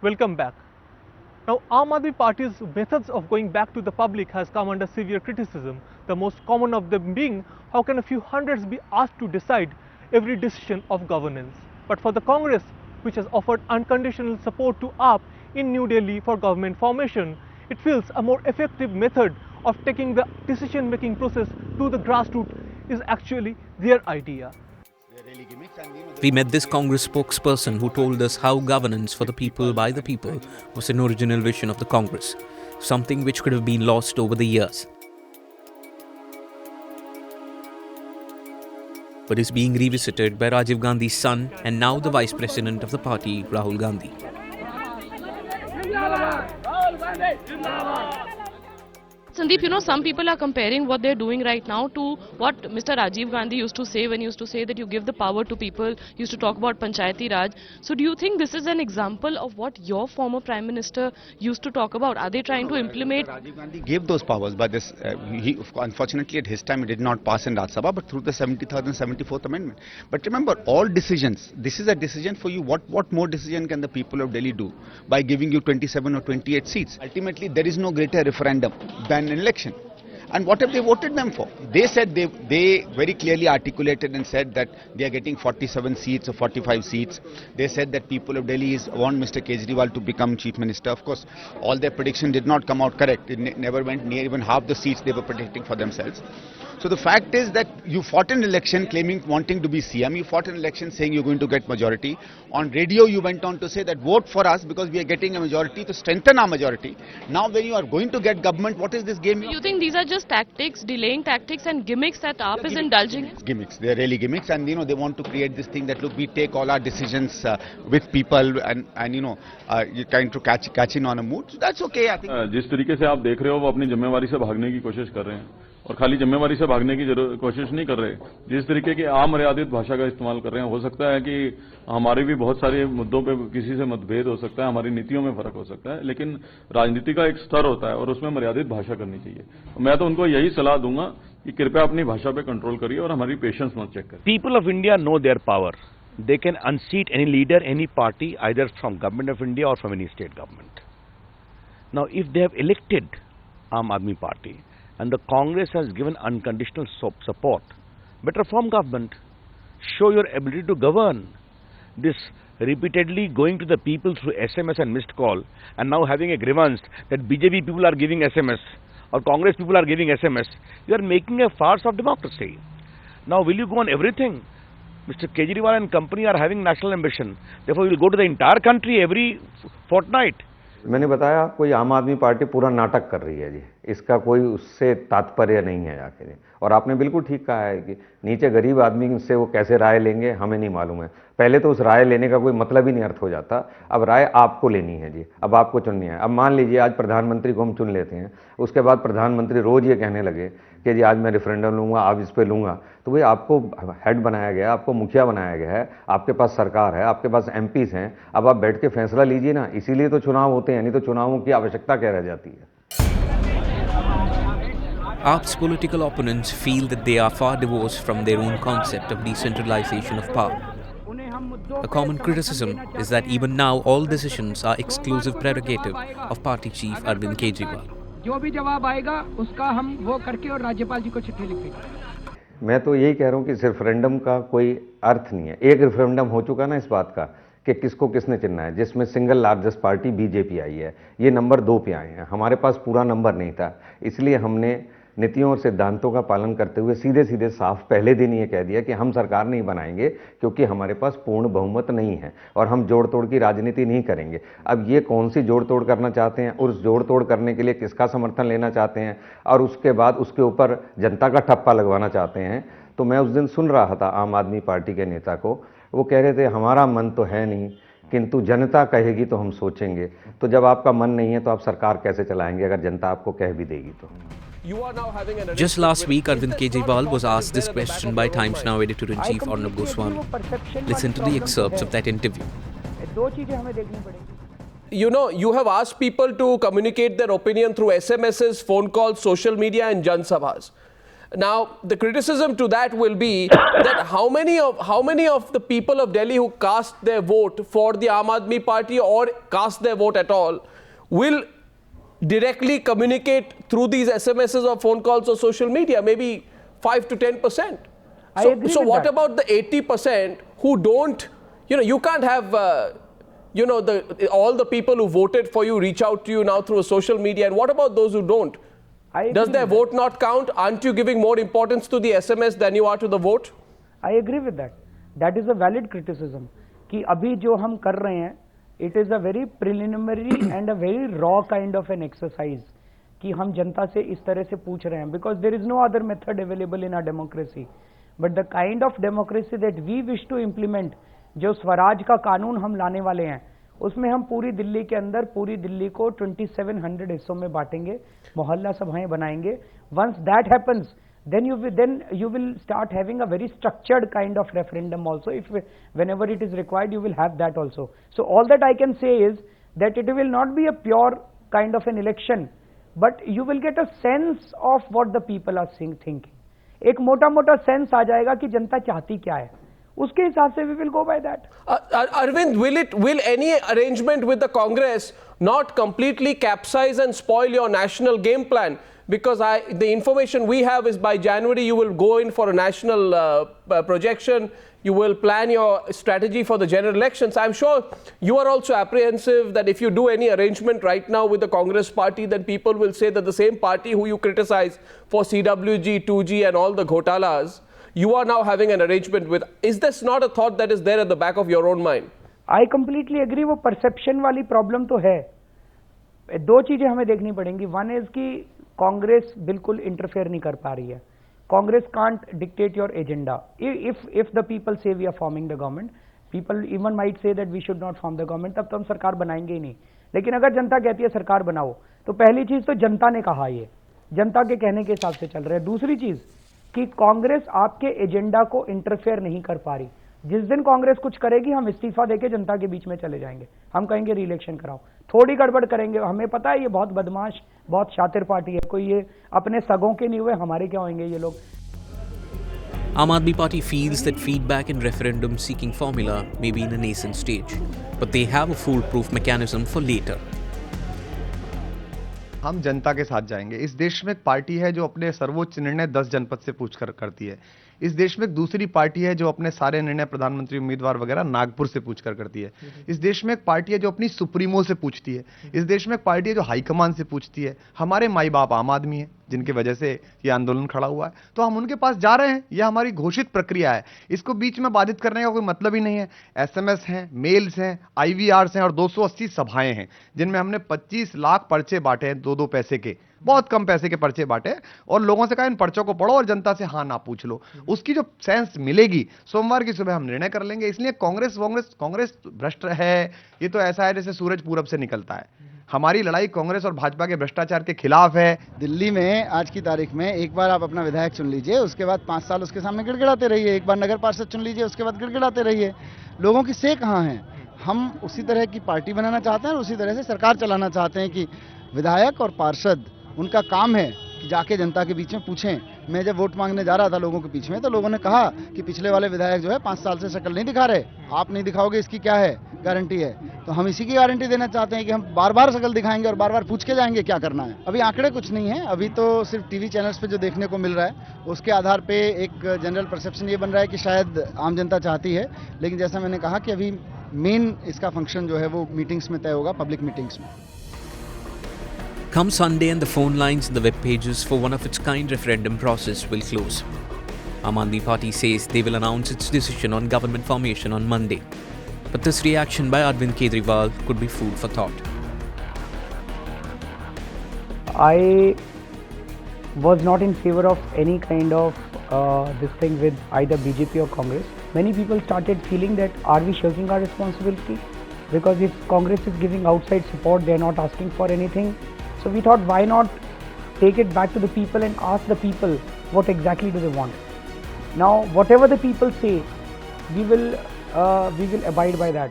Welcome back. Now, Aam Aadmi Party's methods of going back to the public has come under severe criticism, the most common of them being how can a few hundreds be asked to decide every decision of governance. But for the Congress, which has offered unconditional support to AAP in New Delhi for government formation, it feels a more effective method of taking the decision-making process to the grassroots is actually their idea. We met this Congress spokesperson who told us how governance for the people by the people was an original vision of the Congress, something which could have been lost over the years, but is being revisited by Rajiv Gandhi's son and now the Vice President of the party, Rahul Gandhi. Sandeep, some people are comparing what they're doing right now to what Mr. Rajiv Gandhi used to say when he used to say that you give the power to people, used to talk about Panchayati Raj. So do you think this is an example of what your former Prime Minister used to talk about? Are they trying to implement? Rajiv Gandhi gave those powers, but unfortunately at his time it did not pass in Rajya Sabha, but through the 73rd and 74th Amendment. But remember, all decisions, this is a decision for you. What more decision can the people of Delhi do by giving you 27 or 28 seats? Ultimately, there is no greater referendum than an election. And what have they voted them for? They said they very clearly articulated and said that they are getting 47 seats or 45 seats. They said that people of Delhi want Mr. Kejriwal to become Chief Minister. Of course, all their prediction did not come out correct. It never went near even half the seats they were predicting for themselves. So the fact is that you fought an election claiming wanting to be CM. You fought an election saying you're going to get majority. On radio you went on to say that vote for us because we are getting a majority to strengthen our majority. Now when you are going to get government, what is this game? You think these are just tactics, delaying tactics and gimmicks that AAP is indulging in? Gimmicks. They are really gimmicks, and they want to create this thing that look, we take all our decisions with people and you're trying to catch in on a mood. So that's okay, I think. जिस तरीके से आप देख रहे हो वो अपनी जिम्मेवारी से भागने की कोशिश कर रहे हैं और खाली जिम्मेवारी से भागने की कोशिश नहीं कर रहे। जिस तरीके की अमर्यादित भाषा का इस्तेमाल कर रहे हैं, हो सकता है कि हमारे भी बहुत सारे मुद्दों पे किसी से मतभेद हो सकता है, हमारी नीतियों में फर्क हो सकता है, लेकिन राजनीति का एक स्तर होता है और उसमें मर्यादित भाषा करनी चाहिए। मैं तो उनको यही सलाह दूंगा कि कृपया अपनी भाषा पे कंट्रोल करिए और हमारी पेशेंस मत चेक करिए। People of India know their power. They can unseat any leader, any party, either from government of India or from any state government. Now, if they have elected Aam Aadmi Party and the Congress has given unconditional support, better form government. Show your ability to govern. This repeatedly going to the people through SMS and missed call and now having a grievance that BJP people are giving SMS or Congress people are giving SMS, you are making a farce of democracy. Now, will you go on everything? Mr. Kejriwal and company are having national ambition. Therefore, we will go to the entire country every fortnight. मैंने बताया आपको ये आम आदमी party पूरा नाटक कर रही है जी, इसका कोई उससे तात्पर्य नहीं है आखिर। और आपने बिल्कुल ठीक कहा है कि नीचे गरीब आदमी से वो कैसे राय लेंगे हमें नहीं मालूम है। पहले तो उस राय लेने का कोई मतलब ही नहीं अर्थ हो जाता। अब राय आपको लेनी है जी, अब आपको चुननी है। अब मान लीजिए आज प्रधानमंत्री को हम चुन लेते हैं, उसके बाद प्रधानमंत्री रोज ये कहने लगे कि जी आज मैं रेफरेंडम लूँगा, आप इस पर लूँगा, तो भाई आपको हेड बनाया गया, आपको मुखिया बनाया गया है, आपके पास सरकार है, आपके पास एमपीज हैं, अब आप बैठ के फैसला लीजिए ना। इसीलिए तो चुनाव होते हैं, नहीं तो चुनावों की आवश्यकता क्या रह जाती है। AAP's political opponents feel that they are far divorced from their own concept of decentralization of power. A common criticism is that even now all decisions are exclusive prerogative of party chief Arvind Kejriwal. जो भी जवाब आएगा उसका हम वो करके और राज्यपाल जी को चिट्ठी लिख देंगे। मैं तो यही कह रहा हूँ कि रेफरेंडम का कोई अर्थ नहीं है। एक रेफरेंडम हो चुका ना इस बात का कि किसको किसने चुनना है, जिसमें सिंगल लार्जेस्ट पार्टी बीजेपी आई है, ये नंबर 2 पे आए हैं। हमारे पास पूरा नंबर नहीं था, इसलिए हमने नीतियों और सिद्धांतों का पालन करते हुए सीधे सीधे साफ पहले दिन ये कह दिया कि हम सरकार नहीं बनाएंगे क्योंकि हमारे पास पूर्ण बहुमत नहीं है और हम जोड़ तोड़ की राजनीति नहीं करेंगे। अब ये कौन सी जोड़ तोड़ करना चाहते हैं और उस जोड़ तोड़ करने के लिए किसका समर्थन लेना चाहते हैं और उसके बाद उसके ऊपर जनता का ठप्पा लगवाना चाहते हैं। तो मैं उस दिन सुन रहा था आम आदमी पार्टी के नेता को, वो कह रहे थे हमारा मन तो है नहीं किंतु जनता कहेगी तो हम सोचेंगे। तो जब आपका मन नहीं है तो आप सरकार कैसे चलाएंगे अगर जनता आपको कह भी देगी तो। Just last week, Arvind Kejriwal was asked this question by Times Now editor-in-chief Arnab Goswami. Listen to the excerpts of that interview. You have asked people to communicate their opinion through SMSs, phone calls, social media and Jan Sabhas. Now, the criticism to that will be that how many of the people of Delhi who cast their vote for the Aam Aadmi Party or cast their vote at all will directly communicate through these SMSs or phone calls or social media? Maybe 5 to 10%. So what about the 80% who don't? You can't have all the people who voted for you reach out to you now through social media. And what about those who don't? Does their vote not count? Aren't you giving more importance to the SMS than you are to the vote? I agree with that. That is a valid criticism. कि अभी जो हम कर रहे हैं, it is a very preliminary and a very raw kind of an exercise. कि हम जनता से इस तरह से पूछ रहे हैं, because there is no other method available in our democracy. But the kind of democracy that we wish to implement, जो स्वराज का कानून हम लाने वाले हैं, उसमें हम पूरी दिल्ली के अंदर पूरी दिल्ली को 2700 हिस्सों में बांटेंगे, मोहल्ला सभाएं बनाएंगे. Once that happens, then you will start having a very structured kind of referendum also. Whenever it is required, you will have that also. So all that I can say is that it will not be a pure kind of an election, but you will get a sense of what the people are thinking. एक मोटा-मोटा sense आ जाएगा कि जनता चाहती क्या है. उसके हिसाब से we will go by that. Arvind, will any arrangement with the Congress not completely capsize and spoil your national game plan? Because the information we have is by January you will go in for a national projection. You will plan your strategy for the general elections. I'm sure you are also apprehensive that if you do any arrangement right now with the Congress party, then people will say that the same party who you criticize for CWG, 2G and all the ghotalas, you are now having an arrangement with. Is this not a thought that is there at the back of your own mind? I completely agree. वो perception वाली problem तो है. दो चीजें हमें देखनी पड़ेंगी. One is कि कांग्रेस बिल्कुल इंटरफेयर नहीं कर पा रही है. Congress can't dictate your agenda. If the people say we are forming the government, people even might say that we should not form the government, तब तो हम सरकार बनाएंगे ही नहीं. लेकिन अगर जनता कहती है सरकार बनाओ, तो पहली चीज तो जनता ने कहा, ये जनता के कहने के हिसाब से चल रहा है. दूसरी चीज कि कांग्रेस आपके एजेंडा को इंटरफेयर नहीं कर पा रही. जिस दिन कांग्रेस कुछ करेगी, हम इस्तीफा देके जनता के बीच में चले जाएंगे. हम कहेंगे री इलेक्शन कराओ. थोड़ी गड़बड़ करेंगे, हमें पता है ये बहुत बदमाश, बहुत शातिर पार्टी है, कोई ये अपने सगों के नहीं हुए, हमारे क्या होंगे ये लोग. Aam Aadmi Party feels that feedback and referendum seeking formula may be in a nascent stage, but they have a foolproof mechanism for later. हम जनता के साथ जाएंगे. इस देश में एक पार्टी है जो अपने सर्वोच्च निर्णय 10 जनपद से पूछकर करती है. इस देश में एक दूसरी पार्टी है जो अपने सारे निर्णय प्रधानमंत्री उम्मीदवार वगैरह नागपुर से पूछकर करती है. इस देश में एक पार्टी है जो अपनी सुप्रीमो से पूछती है. इस देश में एक पार्टी है जो हाईकमान से पूछती है. हमारे माई बाप आम आदमी है जिनकी वजह से ये आंदोलन खड़ा हुआ है, तो हम उनके पास जा रहे हैं. यह हमारी घोषित प्रक्रिया है. इसको बीच में बाधित करने का कोई मतलब ही नहीं है. एसएमएस हैं, मेल्स हैं, आईवीआर्स हैं और 280 सभाएं हैं जिनमें हमने 25 लाख पर्चे बांटे हैं, 2-2 पैसे के, बहुत कम पैसे के पर्चे बांटे और लोगों से कहा इन पर्चों को पढ़ो और जनता से हाँ ना पूछ लो. उसकी जो सेंस मिलेगी सोमवार की सुबह हम निर्णय कर लेंगे. इसलिए कांग्रेस भ्रष्ट है, ये तो ऐसा है जैसे सूरज पूरब से निकलता है. हमारी लड़ाई कांग्रेस और भाजपा के भ्रष्टाचार के खिलाफ है. दिल्ली में आज की तारीख में एक बार आप अपना विधायक चुन लीजिए, उसके बाद 5 साल उसके सामने गिड़गिड़ाते रहिए. एक बार नगर पार्षद चुन लीजिए, उसके बाद गिड़गिड़ाते रहिए. लोगों की से कहाँ है. हम उसी तरह की पार्टी बनाना चाहते हैं और उसी तरह से सरकार चलाना चाहते हैं कि विधायक और पार्षद उनका काम है कि जाके जनता के बीच में पूछें. मैं जब वोट मांगने जा रहा था लोगों के बीच में, तो लोगों ने कहा कि पिछले वाले विधायक जो है 5 साल से शक्ल नहीं दिखा रहे, आप नहीं दिखाओगे इसकी क्या है गारंटी है. तो हम इसी की गारंटी देना चाहते हैं कि हम बार बार शक्ल दिखाएंगे और बार बार पूछ के जाएंगे क्या करना है. अभी आंकड़े कुछ नहीं है, अभी तो सिर्फ टीवी चैनल्स पे जो देखने को मिल रहा है उसके आधार पे एक जनरल परसेप्शन ये बन रहा है कि शायद आम जनता चाहती है. लेकिन जैसा मैंने कहा कि अभी मेन इसका फंक्शन जो है वो मीटिंग्स में तय होगा, पब्लिक मीटिंग्स में. Come Sunday and the phone lines and the web pages for one of its kind referendum process will close. Aam Aadmi Party says they will announce its decision on government formation on Monday. But this reaction by Arvind Kejriwal could be food for thought. I was not in favor of any kind of this thing with either BJP or Congress. Many people started feeling that are we shirking our responsibility? Because if Congress is giving outside support, they are not asking for anything. So we thought, why not take it back to the people and ask the people what exactly do they want. Now, whatever the people say, we will abide by that.